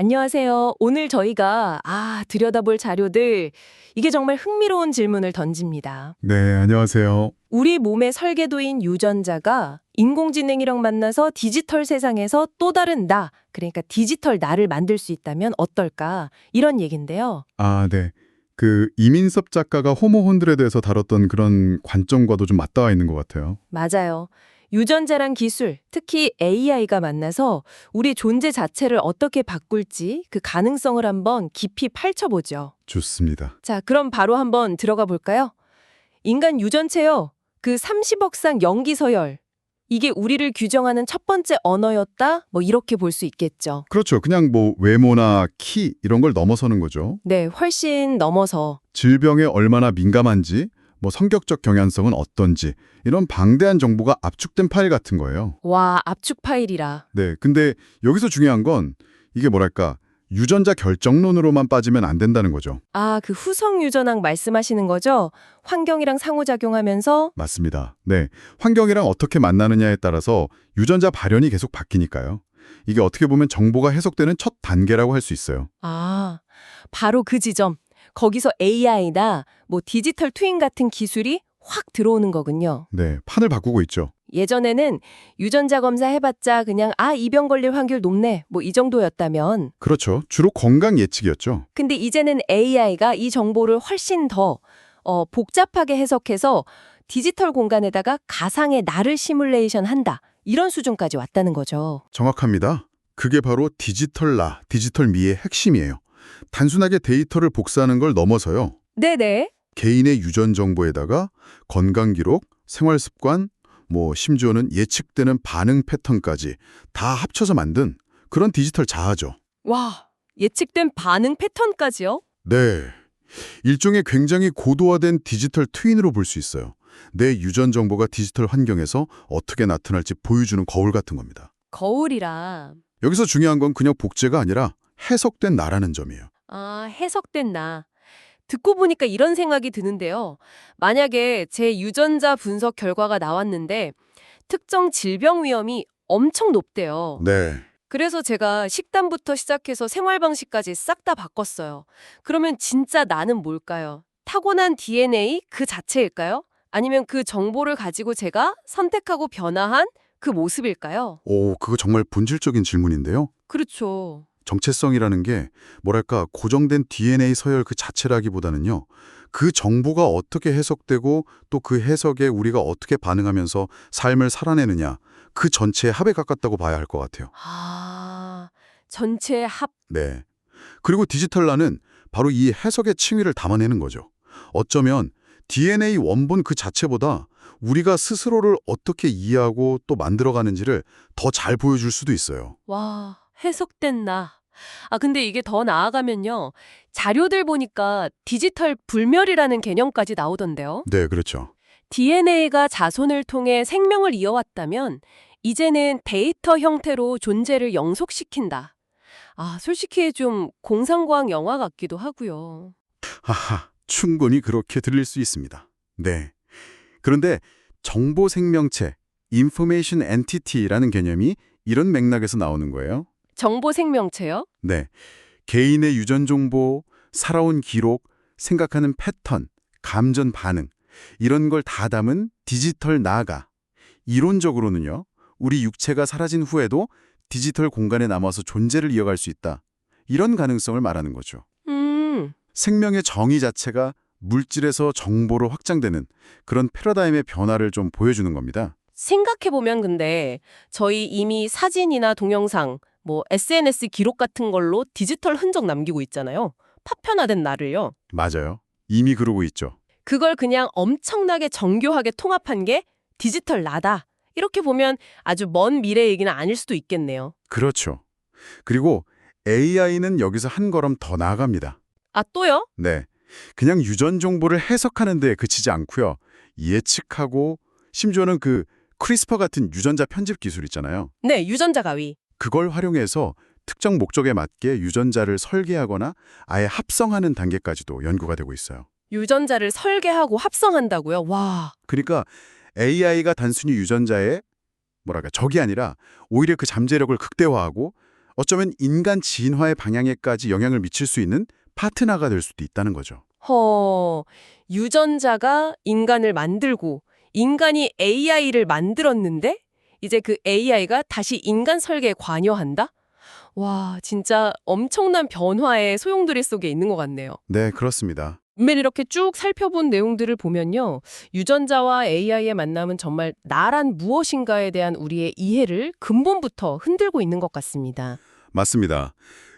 안녕하세요. 오늘 저희가 들여다볼 자료들 이게 정말 흥미로운 질문을 던집니다. 네, 안녕하세요. 우리 몸의 설계도인 유전자가 인공지능이랑 만나서 디지털 세상에서 또 다른 나, 그러니까 디지털 나를 만들 수 있다면 어떨까? 이런 얘긴데요. 네. 이민섭 작가가 호모 혼드레드에서 다뤘던 그런 관점과도 좀 맞닿아 있는 것 같아요. 맞아요. 유전자랑 기술, 특히 AI가 만나서 우리 존재 자체를 어떻게 바꿀지 그 가능성을 한번 깊이 파헤쳐보죠. 좋습니다. 자, 그럼 바로 한번 들어가 볼까요? 인간 유전체요. 그 30억 상 염기 서열. 이게 우리를 규정하는 첫 번째 언어였다? 이렇게 볼 수 있겠죠. 그렇죠. 그냥 외모나 키 이런 걸 넘어서는 거죠. 네, 훨씬 넘어서. 질병에 얼마나 민감한지, 성격적 경향성은 어떤지 이런 방대한 정보가 압축된 파일 같은 거예요. 와, 압축 파일이라. 네, 근데 여기서 중요한 건 이게 유전자 결정론으로만 빠지면 안 된다는 거죠. 그 후성 유전학 말씀하시는 거죠? 환경이랑 상호작용하면서. 맞습니다. 네, 환경이랑 어떻게 만나느냐에 따라서 유전자 발현이 계속 바뀌니까요. 이게 어떻게 보면 정보가 해석되는 첫 단계라고 할 수 있어요. 바로 그 지점. 거기서 AI나 디지털 트윈 같은 기술이 확 들어오는 거군요. 네, 판을 바꾸고 있죠. 예전에는 유전자 검사 해봤자 그냥 이 병 걸릴 확률 높네 이 정도였다면, 그렇죠. 주로 건강 예측이었죠. 근데 이제는 AI가 이 정보를 훨씬 더 복잡하게 해석해서 디지털 공간에다가 가상의 나를 시뮬레이션 한다. 이런 수준까지 왔다는 거죠. 정확합니다. 그게 바로 디지털 나, 디지털 미의 핵심이에요. 단순하게 데이터를 복사하는 걸 넘어서요. 네네. 개인의 유전 정보에다가 건강 기록, 생활 습관, 심지어는 예측되는 반응 패턴까지 다 합쳐서 만든 그런 디지털 자아죠. 와, 예측된 반응 패턴까지요? 네. 일종의 굉장히 고도화된 디지털 트윈으로 볼 수 있어요. 내 유전 정보가 디지털 환경에서 어떻게 나타날지 보여주는 거울 같은 겁니다. 거울이라. 여기서 중요한 건 그냥 복제가 아니라 해석된 나라는 점이에요. 해석된 나. 듣고 보니까 이런 생각이 드는데요. 만약에 제 유전자 분석 결과가 나왔는데 특정 질병 위험이 엄청 높대요. 네. 그래서 제가 식단부터 시작해서 생활 방식까지 싹 다 바꿨어요. 그러면 진짜 나는 뭘까요? 타고난 DNA 그 자체일까요? 아니면 그 정보를 가지고 제가 선택하고 변화한 그 모습일까요? 그거 정말 본질적인 질문인데요. 그렇죠. 정체성이라는 게 고정된 DNA 서열 그 자체라기보다는요. 그 정보가 어떻게 해석되고 또 그 해석에 우리가 어떻게 반응하면서 삶을 살아내느냐 그 전체의 합에 가깝다고 봐야 할 것 같아요. 전체 합. 네. 그리고 디지털 나는 바로 이 해석의 층위를 담아내는 거죠. 어쩌면 DNA 원본 그 자체보다 우리가 스스로를 어떻게 이해하고 또 만들어가는지를 더 잘 보여줄 수도 있어요. 와, 해석된 나. 근데 이게 더 나아가면요. 자료들 보니까 디지털 불멸이라는 개념까지 나오던데요. 네, 그렇죠. DNA가 자손을 통해 생명을 이어왔다면 이제는 데이터 형태로 존재를 영속시킨다. 솔직히 좀 공상과학 영화 같기도 하고요. 하하, 충분히 그렇게 들릴 수 있습니다. 네. 그런데 정보 생명체, Information Entity라는 개념이 이런 맥락에서 나오는 거예요. 정보 생명체요? 네. 개인의 유전 정보, 살아온 기록, 생각하는 패턴, 감정 반응 이런 걸 다 담은 디지털 나가 이론적으로는요. 우리 육체가 사라진 후에도 디지털 공간에 남아서 존재를 이어갈 수 있다. 이런 가능성을 말하는 거죠. 생명의 정의 자체가 물질에서 정보로 확장되는 그런 패러다임의 변화를 좀 보여주는 겁니다. 생각해보면 근데 저희 이미 사진이나 동영상, SNS 기록 같은 걸로 디지털 흔적 남기고 있잖아요. 파편화된 나를요. 맞아요. 이미 그러고 있죠. 그걸 그냥 엄청나게 정교하게 통합한 게 디지털 나다. 이렇게 보면 아주 먼 미래 얘기는 아닐 수도 있겠네요. 그렇죠. 그리고 AI는 여기서 한 걸음 더 나아갑니다. 또요? 네. 그냥 유전 정보를 해석하는 데 그치지 않고요. 예측하고 심지어는 크리스퍼 같은 유전자 편집 기술 있잖아요. 네, 유전자 가위. 그걸 활용해서 특정 목적에 맞게 유전자를 설계하거나 아예 합성하는 단계까지도 연구가 되고 있어요. 유전자를 설계하고 합성한다고요? 와. 그러니까 AI가 단순히 유전자의 적이 아니라 오히려 그 잠재력을 극대화하고 어쩌면 인간 진화의 방향에까지 영향을 미칠 수 있는 파트너가 될 수도 있다는 거죠. 유전자가 인간을 만들고 인간이 AI를 만들었는데 이제 그 AI가 다시 인간 설계에 관여한다? 와, 진짜 엄청난 변화의 소용돌이 속에 있는 것 같네요. 네, 그렇습니다. 매일 이렇게 쭉 살펴본 내용들을 보면요. 유전자와 AI의 만남은 정말 나란 무엇인가에 대한 우리의 이해를 근본부터 흔들고 있는 것 같습니다. 맞습니다.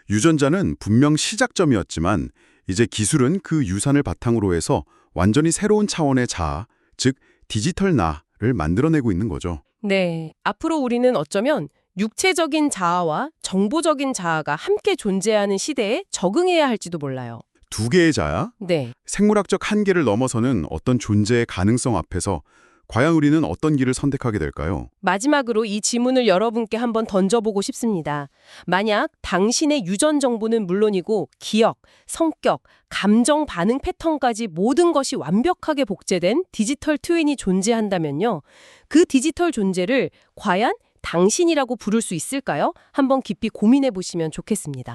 유전자는 분명 시작점이었지만 이제 기술은 그 유산을 바탕으로 해서 완전히 새로운 차원의 자아, 즉 디지털 나를 만들어내고 있는 거죠. 네. 앞으로 우리는 어쩌면 육체적인 자아와 정보적인 자아가 함께 존재하는 시대에 적응해야 할지도 몰라요. 두 개의 자아, 네. 생물학적 한계를 넘어서는 어떤 존재의 가능성 앞에서 과연 우리는 어떤 길을 선택하게 될까요? 마지막으로 이 질문을 여러분께 한번 던져보고 싶습니다. 만약 당신의 유전 정보는 물론이고 기억, 성격, 감정 반응 패턴까지 모든 것이 완벽하게 복제된 디지털 트윈이 존재한다면요. 그 디지털 존재를 과연 당신이라고 부를 수 있을까요? 한번 깊이 고민해 보시면 좋겠습니다.